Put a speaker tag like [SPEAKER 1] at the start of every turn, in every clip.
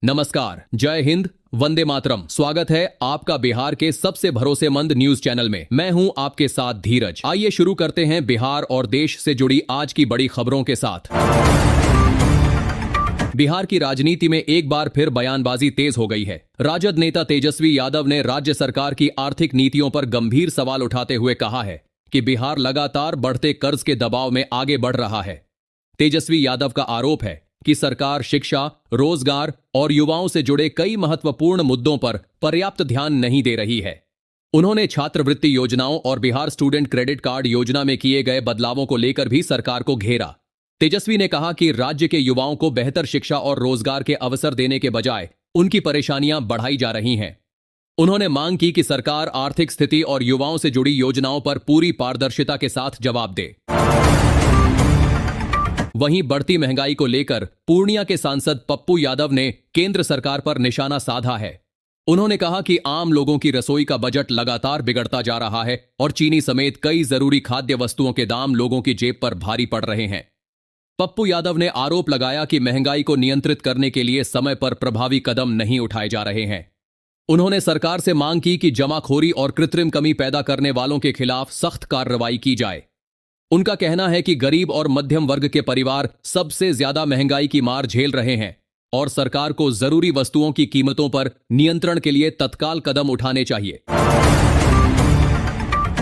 [SPEAKER 1] नमस्कार, जय हिंद, वंदे मातरम। स्वागत है आपका बिहार के सबसे भरोसेमंद न्यूज चैनल में। मैं हूं आपके साथ धीरज। आइए शुरू करते हैं बिहार और देश से जुड़ी आज की बड़ी खबरों के साथ। बिहार की राजनीति में एक बार फिर बयानबाजी तेज हो गई है। राजद नेता तेजस्वी यादव ने राज्य सरकार की आर्थिक नीतियों पर गंभीर सवाल उठाते हुए कहा है कि बिहार लगातार बढ़ते कर्ज के दबाव में आगे बढ़ रहा है। तेजस्वी यादव का आरोप है कि सरकार शिक्षा, रोजगार और युवाओं से जुड़े कई महत्वपूर्ण मुद्दों पर पर्याप्त ध्यान नहीं दे रही है। उन्होंने छात्रवृत्ति योजनाओं और बिहार स्टूडेंट क्रेडिट कार्ड योजना में किए गए बदलावों को लेकर भी सरकार को घेरा। तेजस्वी ने कहा कि राज्य के युवाओं को बेहतर शिक्षा और रोजगार के अवसर देने के बजाय उनकी परेशानियां बढ़ाई जा रही हैं। उन्होंने मांग की कि सरकार आर्थिक स्थिति और युवाओं से जुड़ी योजनाओं पर पूरी पारदर्शिता के साथ जवाब दे। वहीं बढ़ती महंगाई को लेकर पूर्णिया के सांसद पप्पू यादव ने केंद्र सरकार पर निशाना साधा है। उन्होंने कहा कि आम लोगों की रसोई का बजट लगातार बिगड़ता जा रहा है और चीनी समेत कई जरूरी खाद्य वस्तुओं के दाम लोगों की जेब पर भारी पड़ रहे हैं। पप्पू यादव ने आरोप लगाया कि महंगाई को नियंत्रित करने के लिए समय पर प्रभावी कदम नहीं उठाए जा रहे हैं। उन्होंने सरकार से मांग की कि जमाखोरी और कृत्रिम कमी पैदा करने वालों के खिलाफ सख्त कार्रवाई की जाए। उनका कहना है कि गरीब और मध्यम वर्ग के परिवार सबसे ज्यादा महंगाई की मार झेल रहे हैं और सरकार को जरूरी वस्तुओं की कीमतों पर नियंत्रण के लिए तत्काल कदम उठाने चाहिए।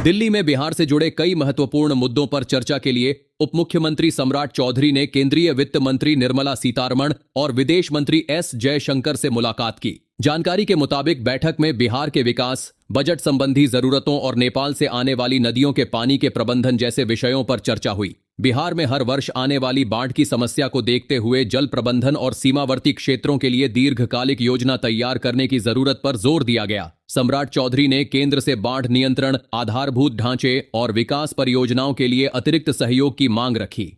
[SPEAKER 1] दिल्ली में बिहार से जुड़े कई महत्वपूर्ण मुद्दों पर चर्चा के लिए उप मुख्यमंत्री सम्राट चौधरी ने केंद्रीय वित्त मंत्री निर्मला सीतारमण और विदेश मंत्री एस जयशंकर से मुलाकात की। जानकारी के मुताबिक बैठक में बिहार के विकास, बजट संबंधी जरूरतों और नेपाल से आने वाली नदियों के पानी के प्रबंधन जैसे विषयों पर चर्चा हुई। बिहार में हर वर्ष आने वाली बाढ़ की समस्या को देखते हुए जल प्रबंधन और सीमावर्ती क्षेत्रों के लिए दीर्घकालिक योजना तैयार करने की जरूरत पर जोर दिया गया। सम्राट चौधरी ने केंद्र से बाढ़ नियंत्रण, आधारभूत ढांचे और विकास परियोजनाओं के लिए अतिरिक्त सहयोग की मांग रखी।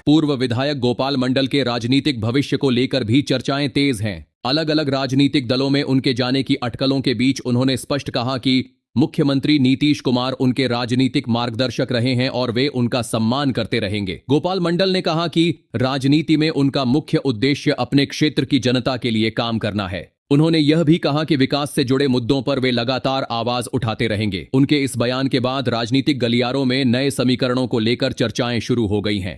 [SPEAKER 1] पूर्व विधायक गोपाल मंडल के राजनीतिक भविष्य को लेकर भी चर्चाएं तेज हैं। अलग अलग राजनीतिक दलों में उनके जाने की अटकलों के बीच उन्होंने स्पष्ट कहा कि मुख्यमंत्री नीतीश कुमार उनके राजनीतिक मार्गदर्शक रहे हैं और वे उनका सम्मान करते रहेंगे। गोपाल मंडल ने कहा कि राजनीति में उनका मुख्य उद्देश्य अपने क्षेत्र की जनता के लिए काम करना है। उन्होंने यह भी कहा कि विकास से जुड़े मुद्दों पर वे लगातार आवाज उठाते रहेंगे। उनके इस बयान के बाद राजनीतिक गलियारों में नए समीकरणों को लेकर चर्चाएं शुरू हो गई हैं।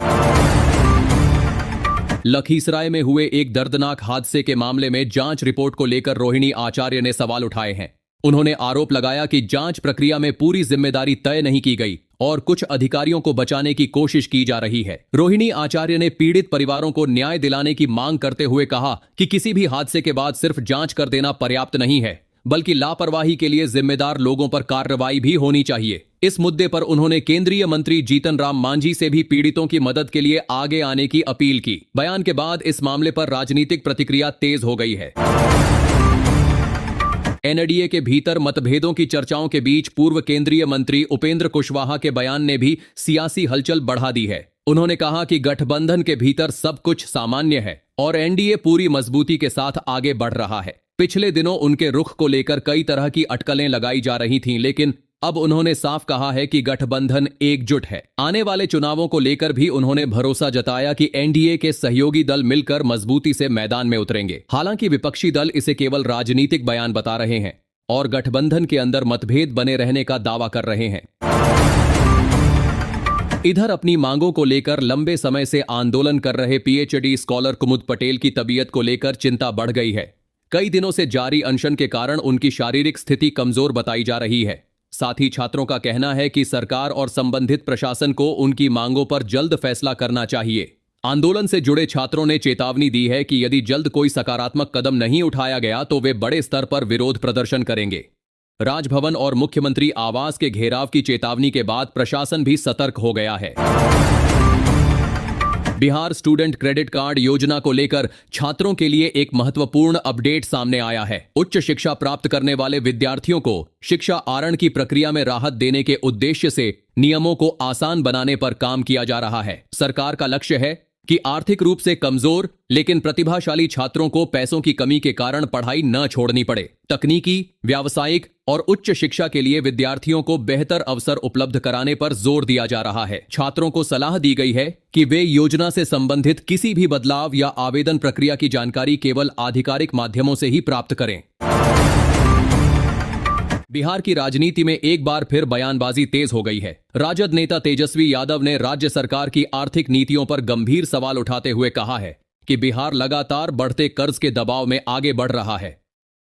[SPEAKER 1] लखीसराय में हुए एक दर्दनाक हादसे के मामले में जांच रिपोर्ट को लेकर रोहिणी आचार्य ने सवाल उठाए हैं। उन्होंने आरोप लगाया कि जांच प्रक्रिया में पूरी जिम्मेदारी तय नहीं की गई और कुछ अधिकारियों को बचाने की कोशिश की जा रही है। रोहिणी आचार्य ने पीड़ित परिवारों को न्याय दिलाने की मांग करते हुए कहा कि किसी भी हादसे के बाद सिर्फ जांच कर देना पर्याप्त नहीं है, बल्कि लापरवाही के लिए जिम्मेदार लोगों पर कार्रवाई भी होनी चाहिए। इस मुद्दे पर उन्होंने केंद्रीय मंत्री जीतन राम मांझी से भी पीड़ितों की मदद के लिए आगे आने की अपील की। बयान के बाद इस मामले पर राजनीतिक प्रतिक्रिया तेज हो गई है। एनडीए के भीतर मतभेदों की चर्चाओं के बीच पूर्व केंद्रीय मंत्री उपेंद्र कुशवाहा के बयान ने भी सियासी हलचल बढ़ा दी है। उन्होंने कहा कि गठबंधन के भीतर सब कुछ सामान्य है और एनडीए पूरी मजबूती के साथ आगे बढ़ रहा है। पिछले दिनों उनके रुख को लेकर कई तरह की अटकलें लगाई जा रही थीं, लेकिन अब उन्होंने साफ कहा है कि गठबंधन एकजुट है। आने वाले चुनावों को लेकर भी उन्होंने भरोसा जताया कि एनडीए के सहयोगी दल मिलकर मजबूती से मैदान में उतरेंगे। हालांकि विपक्षी दल इसे केवल राजनीतिक बयान बता रहे हैं और गठबंधन के अंदर मतभेद बने रहने का दावा कर रहे हैं। इधर अपनी मांगों को लेकर लंबे समय से आंदोलन कर रहे पीएचडी स्कॉलर कुमुद पटेल की तबीयत को लेकर चिंता बढ़ गई है। कई दिनों से जारी अनशन के कारण उनकी शारीरिक स्थिति कमजोर बताई जा रही है। साथ ही छात्रों का कहना है कि सरकार और संबंधित प्रशासन को उनकी मांगों पर जल्द फैसला करना चाहिए। आंदोलन से जुड़े छात्रों ने चेतावनी दी है कि यदि जल्द कोई सकारात्मक कदम नहीं उठाया गया तो वे बड़े स्तर पर विरोध प्रदर्शन करेंगे। राजभवन और मुख्यमंत्री आवास के घेराव की चेतावनी के बाद प्रशासन भी सतर्क हो गया है। बिहार स्टूडेंट क्रेडिट कार्ड योजना को लेकर छात्रों के लिए एक महत्वपूर्ण अपडेट सामने आया है। उच्च शिक्षा प्राप्त करने वाले विद्यार्थियों को शिक्षा आहरण की प्रक्रिया में राहत देने के उद्देश्य से नियमों को आसान बनाने पर काम किया जा रहा है। सरकार का लक्ष्य है कि आर्थिक रूप से कमजोर लेकिन प्रतिभाशाली छात्रों को पैसों की कमी के कारण पढ़ाई न छोड़नी पड़े। तकनीकी, व्यावसायिक और उच्च शिक्षा के लिए विद्यार्थियों को बेहतर अवसर उपलब्ध कराने पर जोर दिया जा रहा है। छात्रों को सलाह दी गई है कि वे योजना से संबंधित किसी भी बदलाव या आवेदन प्रक्रिया की जानकारी केवल आधिकारिक माध्यमों से ही प्राप्त करें। बिहार की राजनीति में एक बार फिर बयानबाजी तेज हो गई है। राजद नेता तेजस्वी यादव ने राज्य सरकार की आर्थिक नीतियों पर गंभीर सवाल उठाते हुए कहा है कि बिहार लगातार बढ़ते कर्ज के दबाव में आगे बढ़ रहा है।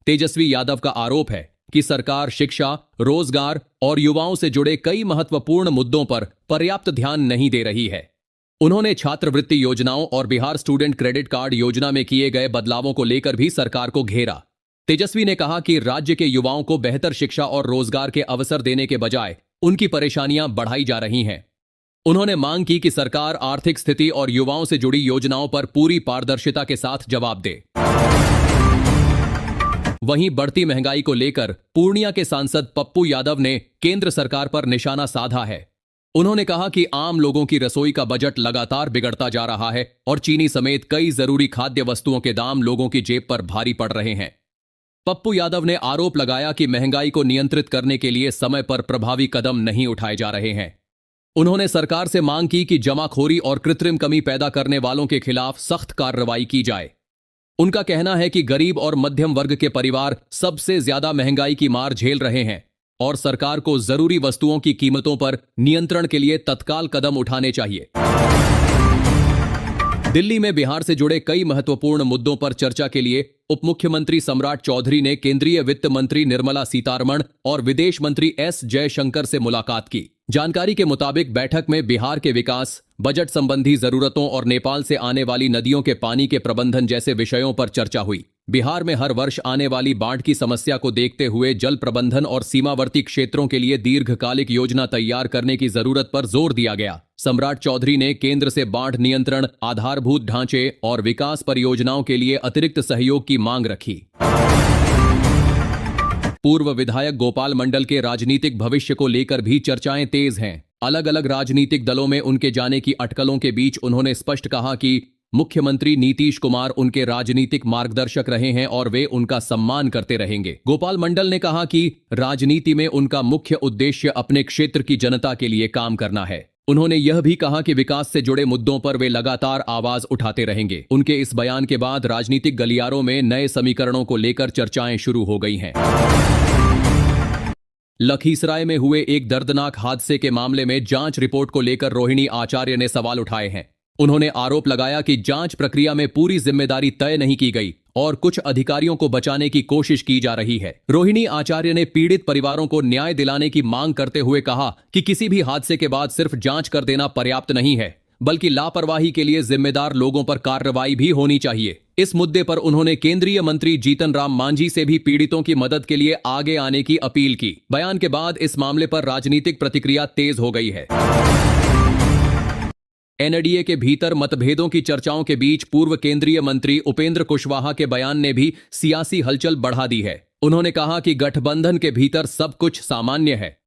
[SPEAKER 1] तेजस्वी यादव का आरोप है कि सरकार शिक्षा, रोजगार और युवाओं से जुड़े कई महत्वपूर्ण मुद्दों पर पर्याप्त ध्यान नहीं दे रही है। उन्होंने छात्रवृत्ति योजनाओं और बिहार स्टूडेंट क्रेडिट कार्ड योजना में किए गए बदलावों को लेकर भी सरकार को घेरा। तेजस्वी ने कहा कि राज्य के युवाओं को बेहतर शिक्षा और रोजगार के अवसर देने के बजाय उनकी परेशानियां बढ़ाई जा रही हैं। उन्होंने मांग की कि सरकार आर्थिक स्थिति और युवाओं से जुड़ी योजनाओं पर पूरी पारदर्शिता के साथ जवाब दे। वहीं बढ़ती महंगाई को लेकर पूर्णिया के सांसद पप्पू यादव ने केंद्र सरकार पर निशाना साधा है। उन्होंने कहा कि आम लोगों की रसोई का बजट लगातार बिगड़ता जा रहा है और चीनी समेत कई जरूरी खाद्य वस्तुओं के दाम लोगों की जेब पर भारी पड़ रहे हैं। पप्पू यादव ने आरोप लगाया कि महंगाई को नियंत्रित करने के लिए समय पर प्रभावी कदम नहीं उठाए जा रहे हैं। उन्होंने सरकार से मांग की कि जमाखोरी और कृत्रिम कमी पैदा करने वालों के खिलाफ सख्त कार्रवाई की जाए। उनका कहना है कि गरीब और मध्यम वर्ग के परिवार सबसे ज्यादा महंगाई की मार झेल रहे हैं और सरकार को जरूरी वस्तुओं की कीमतों पर नियंत्रण के लिए तत्काल कदम उठाने चाहिए। दिल्ली में बिहार से जुड़े कई महत्वपूर्ण मुद्दों पर चर्चा के लिए उप मुख्यमंत्री सम्राट चौधरी ने केंद्रीय वित्त मंत्री निर्मला सीतारमण और विदेश मंत्री एस जयशंकर से मुलाकात की। जानकारी के मुताबिक बैठक में बिहार के विकास, बजट संबंधी जरूरतों और नेपाल से आने वाली नदियों के पानी के प्रबंधन जैसे विषयों पर चर्चा हुई। बिहार में हर वर्ष आने वाली बाढ़ की समस्या को देखते हुए जल प्रबंधन और सीमावर्ती क्षेत्रों के लिए दीर्घकालिक योजना तैयार करने की जरूरत पर जोर दिया गया। सम्राट चौधरी ने केंद्र से बाढ़ नियंत्रण, आधारभूत ढांचे और विकास परियोजनाओं के लिए अतिरिक्त सहयोग की मांग रखी। पूर्व विधायक गोपाल मंडल के राजनीतिक भविष्य को लेकर भी चर्चाएं तेज हैं। अलग अलग राजनीतिक दलों में उनके जाने की अटकलों के बीच उन्होंने स्पष्ट कहा कि मुख्यमंत्री नीतीश कुमार उनके राजनीतिक मार्गदर्शक रहे हैं और वे उनका सम्मान करते रहेंगे। गोपाल मंडल ने कहा कि राजनीति में उनका मुख्य उद्देश्य अपने क्षेत्र की जनता के लिए काम करना है। उन्होंने यह भी कहा कि विकास से जुड़े मुद्दों पर वे लगातार आवाज उठाते रहेंगे। उनके इस बयान के बाद राजनीतिक गलियारों में नए समीकरणों को लेकर चर्चाएं शुरू हो गई हैं। लखीसराय में हुए एक दर्दनाक हादसे के मामले में जांच रिपोर्ट को लेकर रोहिणी आचार्य ने सवाल उठाए हैं। उन्होंने आरोप लगाया कि जांच प्रक्रिया में पूरी जिम्मेदारी तय नहीं की गई और कुछ अधिकारियों को बचाने की कोशिश की जा रही है। रोहिणी आचार्य ने पीड़ित परिवारों को न्याय दिलाने की मांग करते हुए कहा कि किसी भी हादसे के बाद सिर्फ जांच कर देना पर्याप्त नहीं है, बल्कि लापरवाही के लिए जिम्मेदार लोगों पर कार्रवाई भी होनी चाहिए। इस मुद्दे पर उन्होंने केंद्रीय मंत्री जीतन राम मांझी से भी पीड़ितों की मदद के लिए आगे आने की अपील की। बयान के बाद इस मामले पर राजनीतिक प्रतिक्रिया तेज हो गई है। एनडीए के भीतर मतभेदों की चर्चाओं के बीच पूर्व केंद्रीय मंत्री उपेंद्र कुशवाहा के बयान ने भी सियासी हलचल बढ़ा दी है। उन्होंने कहा कि गठबंधन के भीतर सब कुछ सामान्य है